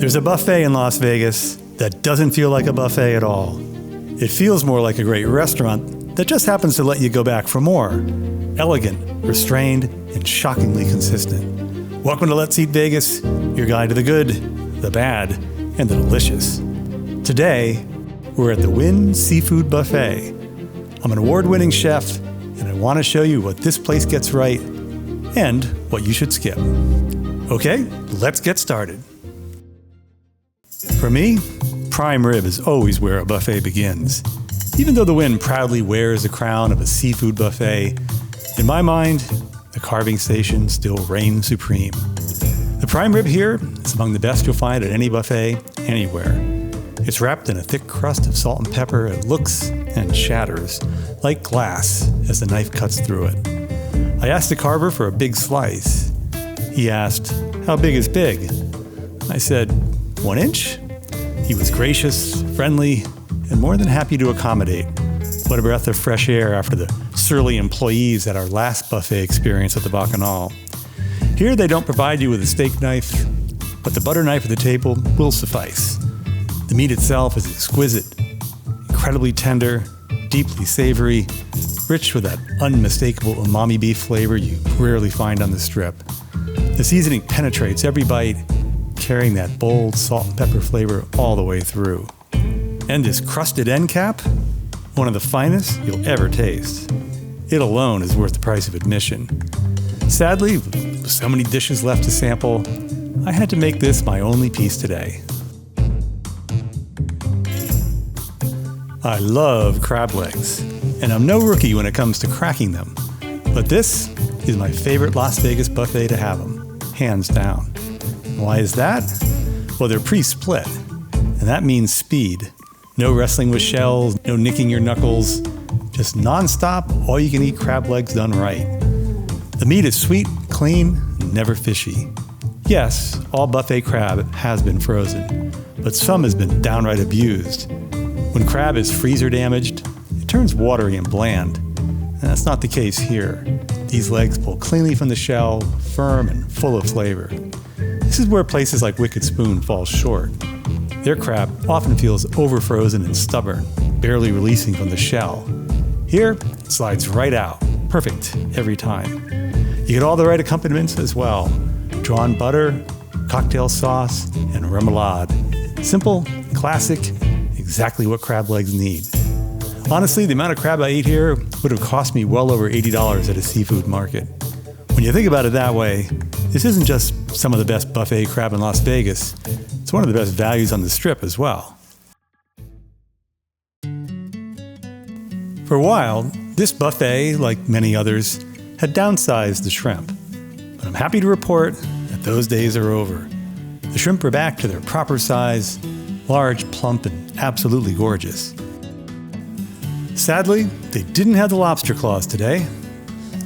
There's a buffet in Las Vegas that doesn't feel like a buffet at all. It feels more like a great restaurant that just happens to let you go back for more. Elegant, restrained, and shockingly consistent. Welcome to Let's Eat Vegas, your guide to the good, the bad, and the delicious. Today, we're at the Wynn Seafood Buffet. I'm an award-winning chef, and I want to show you what this place gets right and what you should skip. Okay, let's get started. For me, prime rib is always where a buffet begins. Even though the Wynn proudly wears the crown of a seafood buffet, in my mind, the carving station still reigns supreme. The prime rib here is among the best you'll find at any buffet, anywhere. It's wrapped in a thick crust of salt and pepper. It looks and shatters like glass as the knife cuts through it. I asked the carver for a big slice. He asked, "How big is big?" I said, 1 inch? He was gracious, friendly, and more than happy to accommodate. What a breath of fresh air after the surly employees at our last buffet experience at the Bacchanal. Here they don't provide you with a steak knife, but the butter knife at the table will suffice. The meat itself is exquisite, incredibly tender, deeply savory, rich with that unmistakable umami beef flavor you rarely find on the Strip. The seasoning penetrates every bite, carrying that bold salt and pepper flavor all the way through. And this crusted end cap, one of the finest you'll ever taste. It alone is worth the price of admission. Sadly, with so many dishes left to sample, I had to make this my only piece today. I love crab legs, and I'm no rookie when it comes to cracking them. But this is my favorite Las Vegas buffet to have them, hands down. Why is that? Well, they're pre-split, and that means speed. No wrestling with shells, no nicking your knuckles, just non-stop, all-you-can-eat crab legs done right. The meat is sweet, clean, never fishy. Yes, all buffet crab has been frozen, but some has been downright abused. When crab is freezer damaged, it turns watery and bland. And that's not the case here. These legs pull cleanly from the shell, firm and full of flavor. This is where places like Wicked Spoon fall short. Their crab often feels over-frozen and stubborn, barely releasing from the shell. Here, it slides right out, perfect every time. You get all the right accompaniments as well. Drawn butter, cocktail sauce, and remoulade. Simple, classic, exactly what crab legs need. Honestly, the amount of crab I ate here would have cost me well over $80 at a seafood market. When you think about it that way, this isn't just some of the best buffet crab in Las Vegas, it's one of the best values on the Strip as well. For a while, this buffet, like many others, had downsized the shrimp. But I'm happy to report that those days are over. The shrimp are back to their proper size, large, plump, and absolutely gorgeous. Sadly, they didn't have the lobster claws today,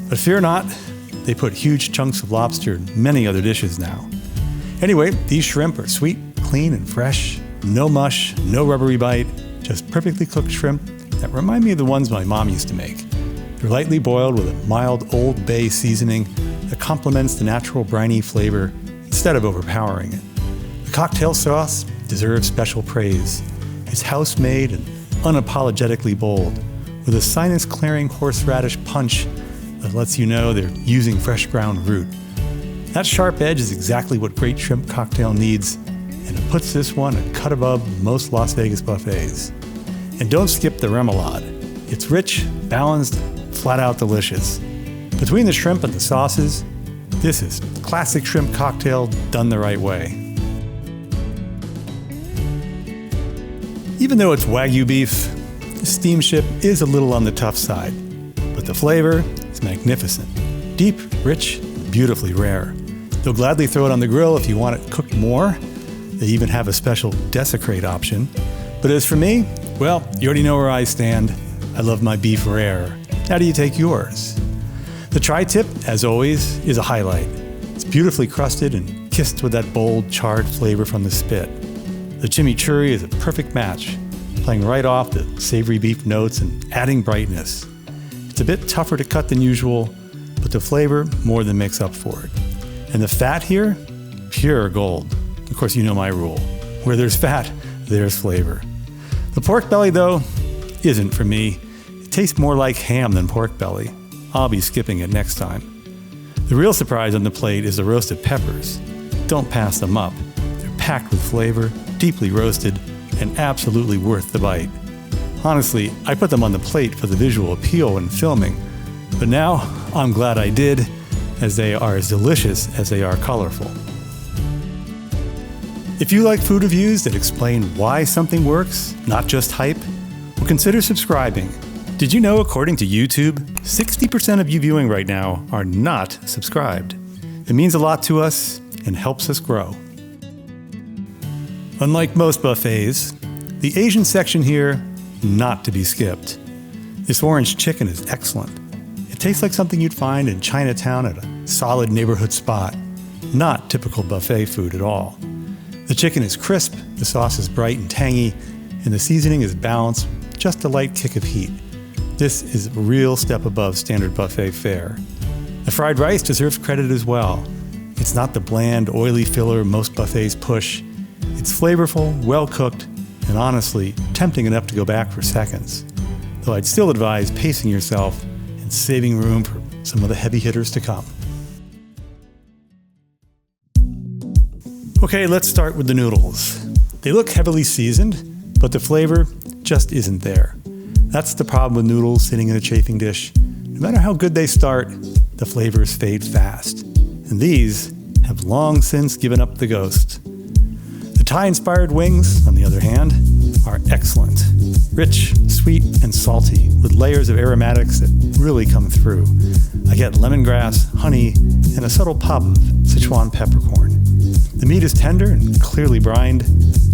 but fear not, they put huge chunks of lobster in many other dishes now. Anyway, these shrimp are sweet, clean, and fresh. No mush, no rubbery bite, just perfectly cooked shrimp that remind me of the ones my mom used to make. They're lightly boiled with a mild Old Bay seasoning that complements the natural briny flavor instead of overpowering it. The cocktail sauce deserves special praise. It's house-made and unapologetically bold, with a sinus-clearing horseradish punch that lets you know they're using fresh ground root. That sharp edge is exactly what great shrimp cocktail needs, and it puts this one a cut above most Las Vegas buffets. And don't skip the remoulade. It's rich, balanced, flat-out delicious. Between the shrimp and the sauces, this is classic shrimp cocktail done the right way. Even though it's Wagyu beef, the steamship is a little on the tough side, but the flavor is magnificent. Deep, rich, beautifully rare. They'll gladly throw it on the grill if you want it cooked more. They even have a special desecrate option. But as for me, well, you already know where I stand. I love my beef rare. How do you take yours? The tri-tip, as always, is a highlight. It's beautifully crusted and kissed with that bold, charred flavor from the spit. The chimichurri is a perfect match, playing right off the savory beef notes and adding brightness. It's a bit tougher to cut than usual, but the flavor more than makes up for it. And the fat here, pure gold. Of course, you know my rule. Where there's fat, there's flavor. The pork belly, though, isn't for me. It tastes more like ham than pork belly. I'll be skipping it next time. The real surprise on the plate is the roasted peppers. Don't pass them up. They're packed with flavor, deeply roasted, and absolutely worth the bite. Honestly, I put them on the plate for the visual appeal when filming, but now I'm glad I did, as they are as delicious as they are colorful. If you like food reviews that explain why something works, not just hype, well, consider subscribing. Did you know, according to YouTube, 60% of you viewing right now are not subscribed? It means a lot to us and helps us grow. Unlike most buffets, the Asian section here, not to be skipped. This orange chicken is excellent. It tastes like something you'd find in Chinatown at a solid neighborhood spot. Not typical buffet food at all. The chicken is crisp, the sauce is bright and tangy, and the seasoning is balanced, just a light kick of heat. This is a real step above standard buffet fare. The fried rice deserves credit as well. It's not the bland, oily filler most buffets push. It's flavorful, well-cooked, and honestly, tempting enough to go back for seconds. Though I'd still advise pacing yourself and saving room for some of the heavy hitters to come. Okay, let's start with the noodles. They look heavily seasoned, but the flavor just isn't there. That's the problem with noodles sitting in a chafing dish. No matter how good they start, the flavors fade fast. And these have long since given up the ghost. The Thai-inspired wings, on the other hand, are excellent. Rich, sweet, and salty, with layers of aromatics that really come through. I get lemongrass, honey, and a subtle pop of Sichuan peppercorn. The meat is tender and clearly brined,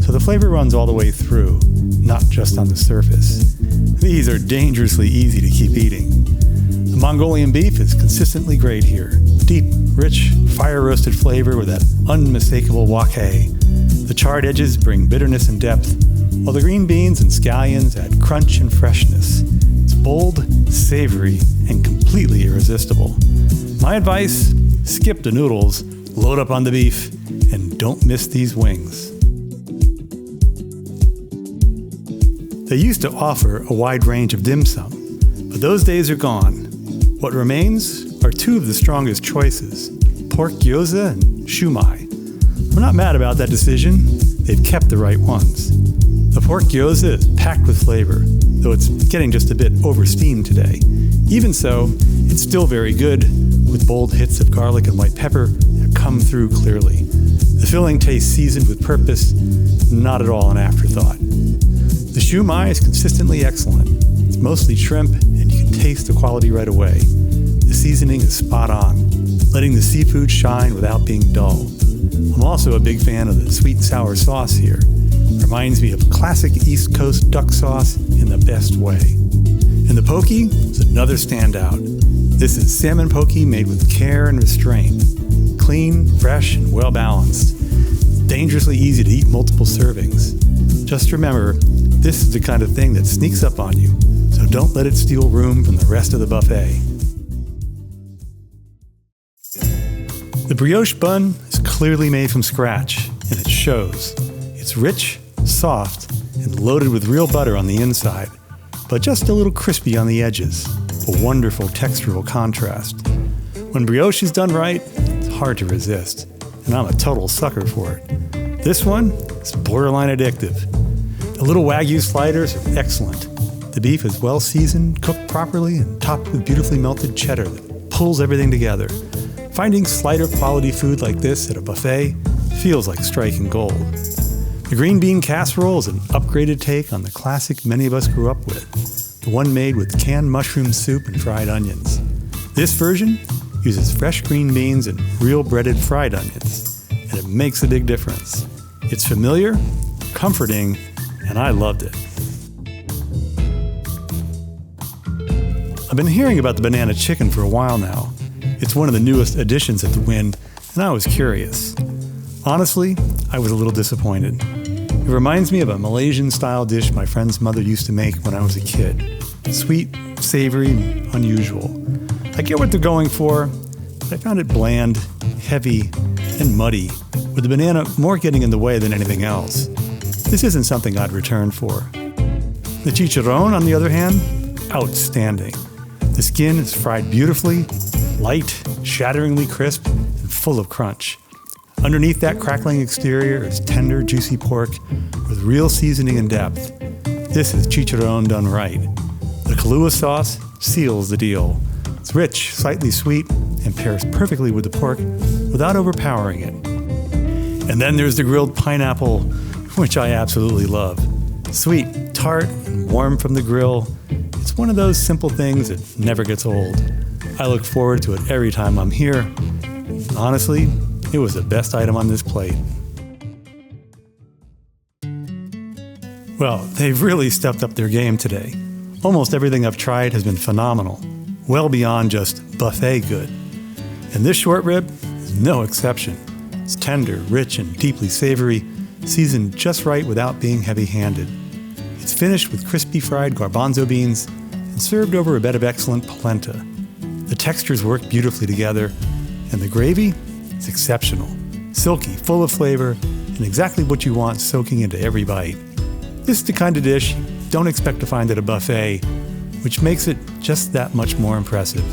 so the flavor runs all the way through, not just on the surface. These are dangerously easy to keep eating. The Mongolian beef is consistently great here. Deep, rich, fire-roasted flavor with that unmistakable wok. The charred edges bring bitterness and depth, while the green beans and scallions add crunch and freshness. It's bold, savory, and completely irresistible. My advice, skip the noodles, load up on the beef, and don't miss these wings. They used to offer a wide range of dim sum, but those days are gone. What remains are two of the strongest choices, pork gyoza and shumai. I'm not mad about that decision. They've kept the right ones. The pork gyoza is packed with flavor, though it's getting just a bit oversteamed today. Even so, it's still very good, with bold hits of garlic and white pepper that come through clearly. The filling tastes seasoned with purpose, not at all an afterthought. The shumai is consistently excellent. It's mostly shrimp, and you can taste the quality right away. The seasoning is spot on, letting the seafood shine without being dull. I'm also a big fan of the sweet and sour sauce here. It reminds me of classic East Coast duck sauce in the best way. And the poke is another standout. This is salmon poke made with care and restraint. Clean, fresh, and well-balanced. Dangerously easy to eat multiple servings. Just remember, this is the kind of thing that sneaks up on you, so don't let it steal room from the rest of the buffet. The brioche bun is clearly made from scratch, and it shows. It's rich, soft, and loaded with real butter on the inside, but just a little crispy on the edges. A wonderful textural contrast. When brioche is done right, it's hard to resist, and I'm a total sucker for it. This one is borderline addictive. The little Wagyu sliders are excellent. The beef is well seasoned, cooked properly, and topped with beautifully melted cheddar that pulls everything together. Finding slider quality food like this at a buffet feels like striking gold. The green bean casserole is an upgraded take on the classic many of us grew up with, the one made with canned mushroom soup and fried onions. This version uses fresh green beans and real breaded fried onions, and it makes a big difference. It's familiar, comforting, and I loved it. I've been hearing about the banana chicken for a while now. It's one of the newest additions at the Wynn, and I was curious. Honestly, I was a little disappointed. It reminds me of a Malaysian-style dish my friend's mother used to make when I was a kid. Sweet, savory, and unusual. I get what they're going for, but I found it bland, heavy, and muddy, with the banana more getting in the way than anything else. This isn't something I'd return for. The chicharron, on the other hand, outstanding. The skin is fried beautifully, light, shatteringly crisp, and full of crunch. Underneath that crackling exterior is tender, juicy pork with real seasoning and depth. This is chicharron done right. The Kahlua sauce seals the deal. It's rich, slightly sweet, and pairs perfectly with the pork without overpowering it. And then there's the grilled pineapple, which I absolutely love. Sweet, tart, and warm from the grill. It's one of those simple things that never gets old. I look forward to it every time I'm here. Honestly, it was the best item on this plate. Well, they've really stepped up their game today. Almost everything I've tried has been phenomenal, well beyond just buffet good. And this short rib is no exception. It's tender, rich, and deeply savory, seasoned just right without being heavy-handed. It's finished with crispy fried garbanzo beans and served over a bed of excellent polenta. The textures work beautifully together, and the gravy is exceptional, silky, full of flavor, and exactly what you want soaking into every bite. This is the kind of dish you don't expect to find at a buffet, which makes it just that much more impressive.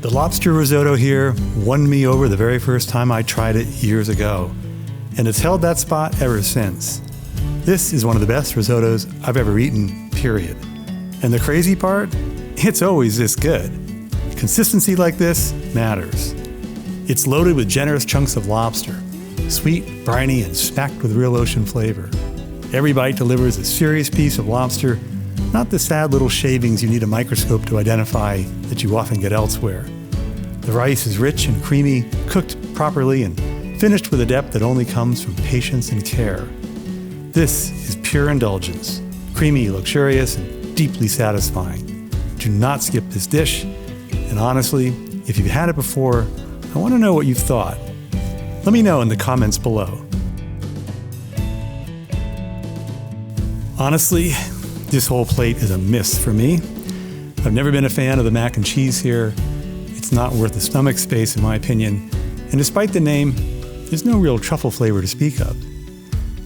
The lobster risotto here won me over the very first time I tried it years ago, and it's held that spot ever since. This is one of the best risottos I've ever eaten, period. And the crazy part? It's always this good. Consistency like this matters. It's loaded with generous chunks of lobster, sweet, briny, and smacked with real ocean flavor. Every bite delivers a serious piece of lobster, not the sad little shavings you need a microscope to identify that you often get elsewhere. The rice is rich and creamy, cooked properly, and finished with a depth that only comes from patience and care. This is pure indulgence, creamy, luxurious, and deeply satisfying. Do not skip this dish, and honestly, if you've had it before, I want to know what you've thought. Let me know in the comments below. Honestly, this whole plate is a miss for me. I've never been a fan of the mac and cheese here. It's not worth the stomach space in my opinion, and despite the name, there's no real truffle flavor to speak of.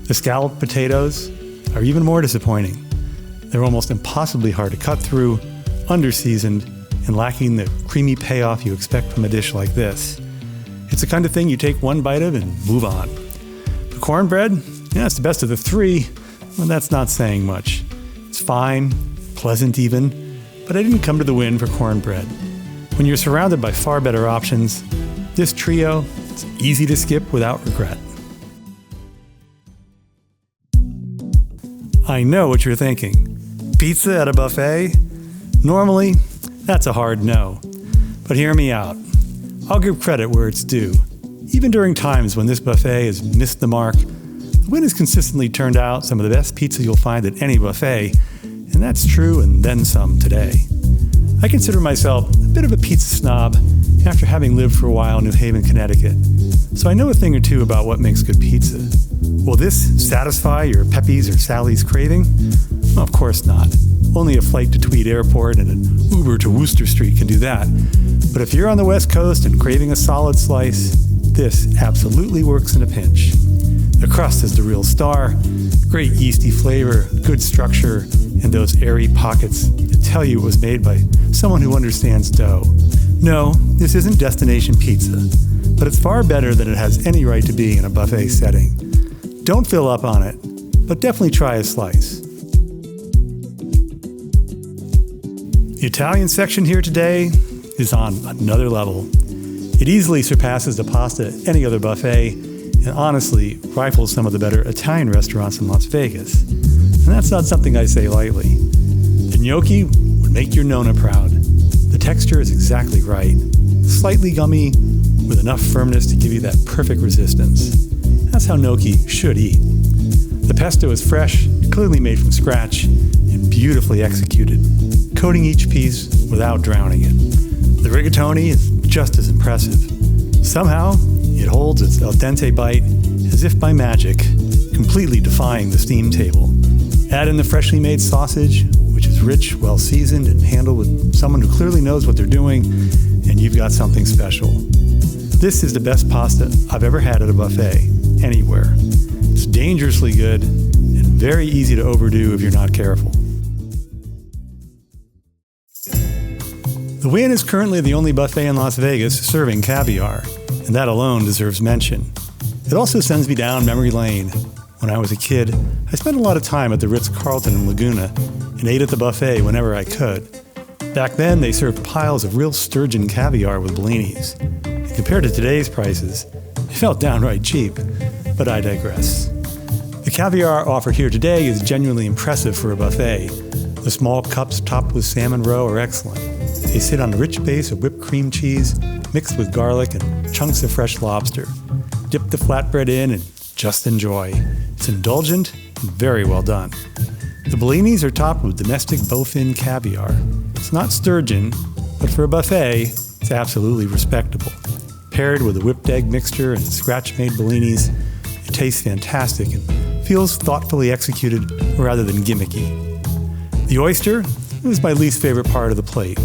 The scalloped potatoes are even more disappointing. They're almost impossibly hard to cut through, under-seasoned, and lacking the creamy payoff you expect from a dish like this. It's the kind of thing you take one bite of and move on. The cornbread, yeah, it's the best of the three. Well, that's not saying much. It's fine, pleasant even, but I didn't come to the Wynn for cornbread. When you're surrounded by far better options, this trio is easy to skip without regret. I know what you're thinking. Pizza at a buffet? Normally, that's a hard no. But hear me out. I'll give credit where it's due. Even during times when this buffet has missed the mark, the Wynn has consistently turned out some of the best pizza you'll find at any buffet, and that's true and then some today. I consider myself a bit of a pizza snob after having lived for a while in New Haven, Connecticut, so I know a thing or two about what makes good pizza. Will this satisfy your Pepe's or Sally's craving? Well, of course not. Only a flight to Tweed Airport and an Uber to Wooster Street can do that. But if you're on the West Coast and craving a solid slice, this absolutely works in a pinch. The crust is the real star, great yeasty flavor, good structure, and those airy pockets that tell you it was made by someone who understands dough. No, this isn't destination pizza, but it's far better than it has any right to be in a buffet setting. Don't fill up on it, but definitely try a slice. The Italian section here today is on another level. It easily surpasses the pasta at any other buffet, and honestly rivals some of the better Italian restaurants in Las Vegas. And that's not something I say lightly. The gnocchi would make your nonna proud. The texture is exactly right. Slightly gummy, with enough firmness to give you that perfect resistance. That's how gnocchi should eat. The pesto is fresh, clearly made from scratch, and beautifully executed, coating each piece without drowning it. The rigatoni is just as impressive. Somehow, it holds its al dente bite as if by magic, completely defying the steam table. Add in the freshly made sausage, which is rich, well seasoned, and handled with someone who clearly knows what they're doing, and you've got something special. This is the best pasta I've ever had at a buffet, anywhere. It's dangerously good and very easy to overdo if you're not careful. The Wynn is currently the only buffet in Las Vegas serving caviar, and that alone deserves mention. It also sends me down memory lane. When I was a kid, I spent a lot of time at the Ritz-Carlton in Laguna and ate at the buffet whenever I could. Back then, they served piles of real sturgeon caviar with bellinis. And compared to today's prices, it felt downright cheap, but I digress. The caviar offered here today is genuinely impressive for a buffet. The small cups topped with salmon roe are excellent. They sit on a rich base of whipped cream cheese mixed with garlic and chunks of fresh lobster. Dip the flatbread in and just enjoy. It's indulgent and very well done. The bellinis are topped with domestic bowfin caviar. It's not sturgeon, but for a buffet, it's absolutely respectable. Paired with a whipped egg mixture and scratch-made bellinis, it tastes fantastic and feels thoughtfully executed rather than gimmicky. The oyster is my least favorite part of the plate.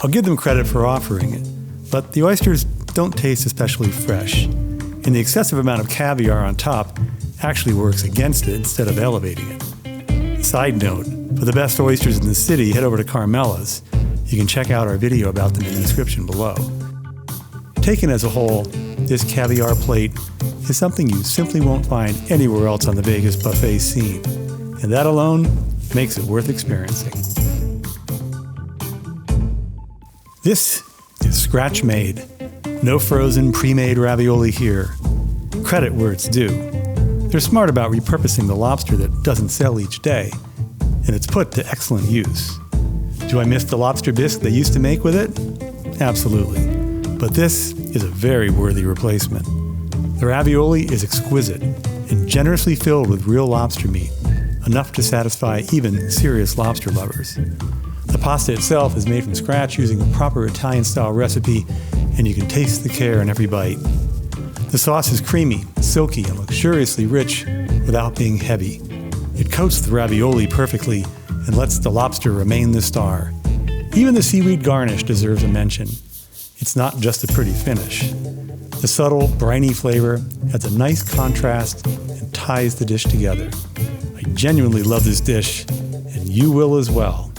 I'll give them credit for offering it, but the oysters don't taste especially fresh, and the excessive amount of caviar on top actually works against it instead of elevating it. Side note, for the best oysters in the city, head over to Carmela's. You can check out our video about them in the description below. Taken as a whole, this caviar plate is something you simply won't find anywhere else on the Vegas buffet scene, and that alone makes it worth experiencing. This is scratch-made. No frozen, pre-made ravioli here. Credit where it's due. They're smart about repurposing the lobster that doesn't sell each day, and it's put to excellent use. Do I miss the lobster bisque they used to make with it? Absolutely. But this is a very worthy replacement. The ravioli is exquisite and generously filled with real lobster meat, enough to satisfy even serious lobster lovers. The pasta itself is made from scratch using a proper Italian-style recipe, and you can taste the care in every bite. The sauce is creamy, silky, and luxuriously rich without being heavy. It coats the ravioli perfectly and lets the lobster remain the star. Even the seaweed garnish deserves a mention. It's not just a pretty finish. The subtle, briny flavor adds a nice contrast and ties the dish together. I genuinely love this dish, and you will as well.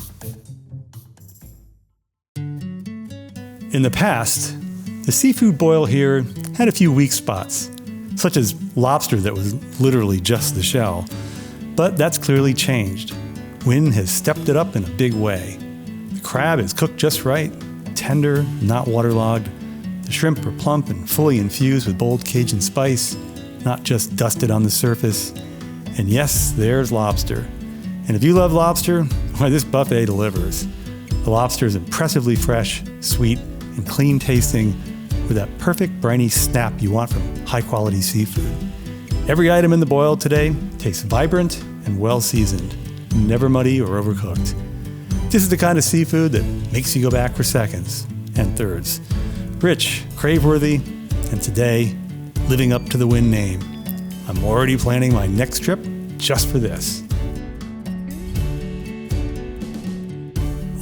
In the past, the seafood boil here had a few weak spots, such as lobster that was literally just the shell. But that's clearly changed. Wynn has stepped it up in a big way. The crab is cooked just right, tender, not waterlogged. The shrimp are plump and fully infused with bold Cajun spice, not just dusted on the surface. And yes, there's lobster. And if you love lobster, why, this buffet delivers. The lobster is impressively fresh, sweet, and clean tasting, with that perfect briny snap you want from high-quality seafood. Every item in the boil today tastes vibrant and well-seasoned, never muddy or overcooked. This is the kind of seafood that makes you go back for seconds and thirds. Rich, crave-worthy, and today, living up to the Wynn name. I'm already planning my next trip just for this.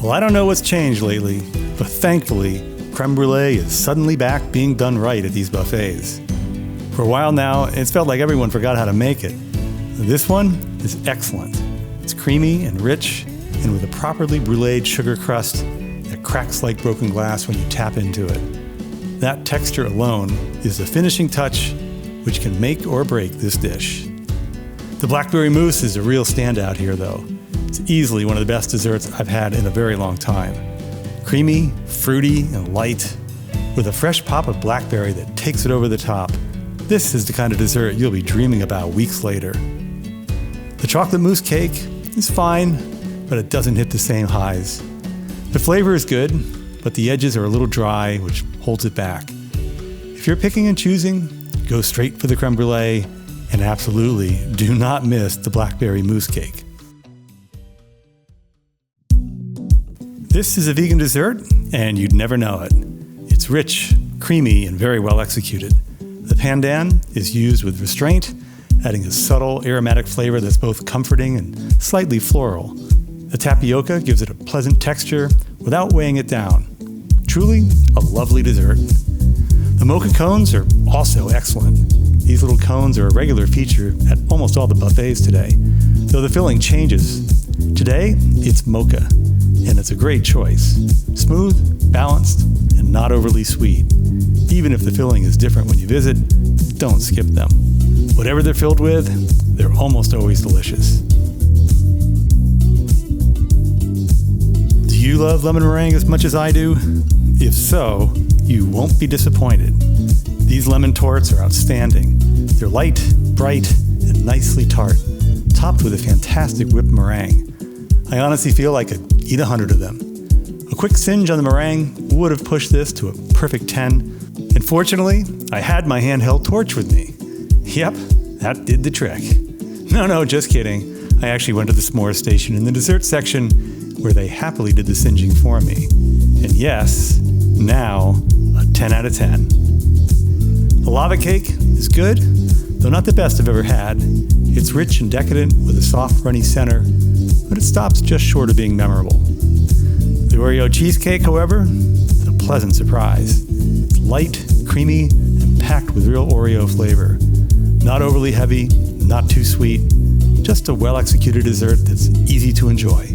Well, I don't know what's changed lately, but thankfully, creme brulee is suddenly back being done right at these buffets. For a while now, it's felt like everyone forgot how to make it. This one is excellent. It's creamy and rich, and with a properly bruleed sugar crust that cracks like broken glass when you tap into it. That texture alone is the finishing touch which can make or break this dish. The blackberry mousse is a real standout here, though. It's easily one of the best desserts I've had in a very long time. Creamy, fruity, and light, with a fresh pop of blackberry that takes it over the top. This is the kind of dessert you'll be dreaming about weeks later. The chocolate mousse cake is fine, but it doesn't hit the same highs. The flavor is good, but the edges are a little dry, which holds it back. If you're picking and choosing, go straight for the creme brulee, and absolutely do not miss the blackberry mousse cake. This is a vegan dessert, and you'd never know it. It's rich, creamy, and very well executed. The pandan is used with restraint, adding a subtle aromatic flavor that's both comforting and slightly floral. The tapioca gives it a pleasant texture without weighing it down. Truly a lovely dessert. The mocha cones are also excellent. These little cones are a regular feature at almost all the buffets today, though the filling changes. Today, it's mocha, and it's a great choice. Smooth, balanced, and not overly sweet. Even if the filling is different when you visit, don't skip them. Whatever they're filled with, they're almost always delicious. Do you love lemon meringue as much as I do? If so, you won't be disappointed. These lemon torts are outstanding. They're light, bright, and nicely tart, topped with a fantastic whipped meringue. I honestly feel I could eat 100 of them. A quick singe on the meringue would have pushed this to a perfect 10. And fortunately, I had my handheld torch with me. Yep, that did the trick. No, just kidding. I actually went to the s'more station in the dessert section where they happily did the singeing for me. And yes, now a 10 out of 10. The lava cake is good, though not the best I've ever had. It's rich and decadent with a soft, runny center, but it stops just short of being memorable. The Oreo cheesecake, however, is a pleasant surprise. It's light, creamy, and packed with real Oreo flavor. Not overly heavy, not too sweet, just a well-executed dessert that's easy to enjoy.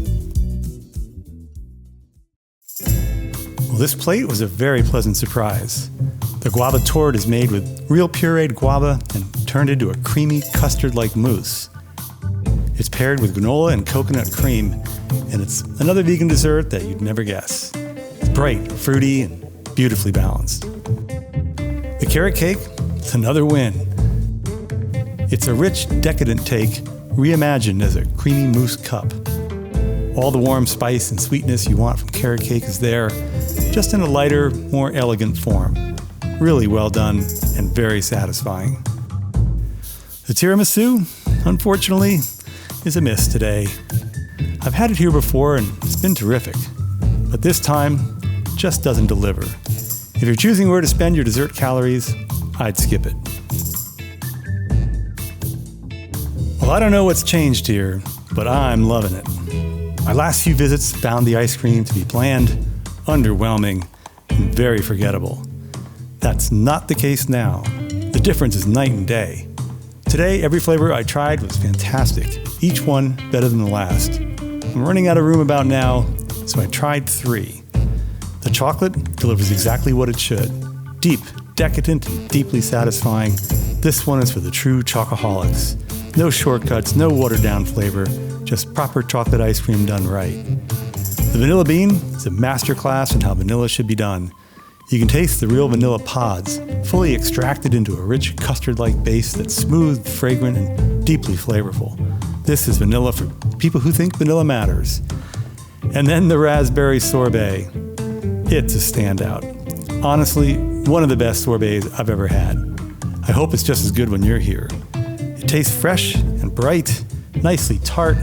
Well, this plate was a very pleasant surprise. The guava torte is made with real pureed guava and turned into a creamy custard-like mousse. It's paired with granola and coconut cream, and it's another vegan dessert that you'd never guess. It's bright, fruity, and beautifully balanced. The carrot cake is another win. It's a rich, decadent take, reimagined as a creamy mousse cup. All the warm spice and sweetness you want from carrot cake is there, just in a lighter, more elegant form. Really well done and very satisfying. The tiramisu, unfortunately, is a miss today. I've had it here before and it's been terrific, but this time just doesn't deliver. If you're choosing where to spend your dessert calories, I'd skip it. Well, I don't know what's changed here, but I'm loving it. My last few visits found the ice cream to be bland, underwhelming, and very forgettable. That's not the case now. The difference is night and day. Today, every flavor I tried was fantastic, each one better than the last. I'm running out of room about now, so I tried 3. The chocolate delivers exactly what it should. Deep, decadent, and deeply satisfying. This one is for the true chocoholics. No shortcuts, no watered-down flavor, just proper chocolate ice cream done right. The vanilla bean is a masterclass in how vanilla should be done. You can taste the real vanilla pods, fully extracted into a rich custard-like base that's smooth, fragrant, and deeply flavorful. This is vanilla for people who think vanilla matters. And then the raspberry sorbet. It's a standout. Honestly, one of the best sorbets I've ever had. I hope it's just as good when you're here. It tastes fresh and bright, nicely tart,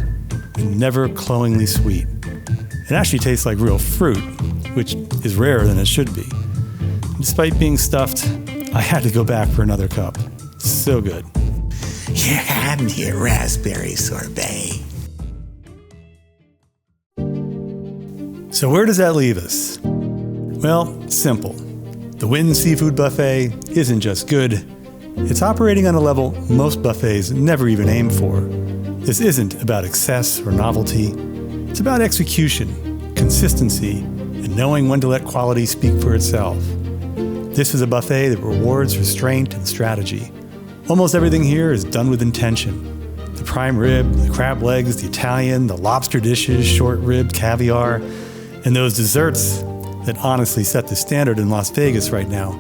and never cloyingly sweet. It actually tastes like real fruit, which is rarer than it should be. Despite being stuffed, I had to go back for another cup. So good. Here, have your raspberry sorbet. So where does that leave us? Well, simple. The Wynn Seafood Buffet isn't just good, it's operating on a level most buffets never even aim for. This isn't about excess or novelty. It's about execution, consistency, and knowing when to let quality speak for itself. This is a buffet that rewards restraint and strategy. Almost everything here is done with intention. The prime rib, the crab legs, the Italian, the lobster dishes, short rib, caviar, and those desserts that honestly set the standard in Las Vegas right now.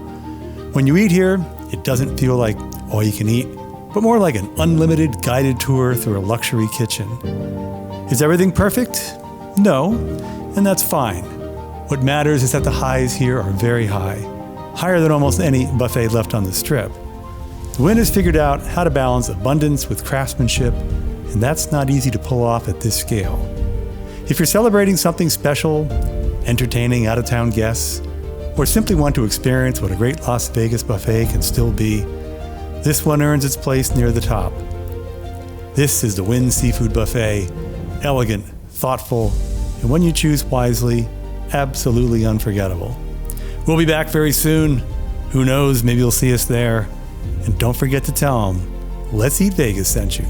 When you eat here, it doesn't feel like all you can eat, but more like an unlimited guided tour through a luxury kitchen. Is everything perfect? No, and that's fine. What matters is that the highs here are very high, higher than almost any buffet left on the strip. The Wynn has figured out how to balance abundance with craftsmanship, and that's not easy to pull off at this scale. If you're celebrating something special, entertaining out-of-town guests, or simply want to experience what a great Las Vegas buffet can still be, this one earns its place near the top. This is the Wynn Seafood Buffet, elegant, thoughtful, and when you choose wisely, absolutely unforgettable. We'll be back very soon. Who knows, maybe you'll see us there. And don't forget to tell them, Let's Eat Vegas sent you.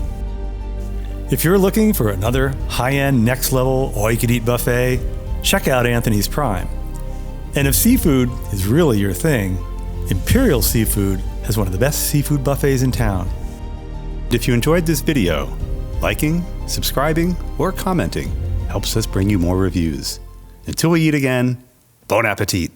If you're looking for another high-end, next-level, all-you-can-eat buffet, check out Anthony's Prime. And if seafood is really your thing, Imperial Seafood has one of the best seafood buffets in town. If you enjoyed this video, liking, subscribing, or commenting helps us bring you more reviews. Until we eat again, bon appetit.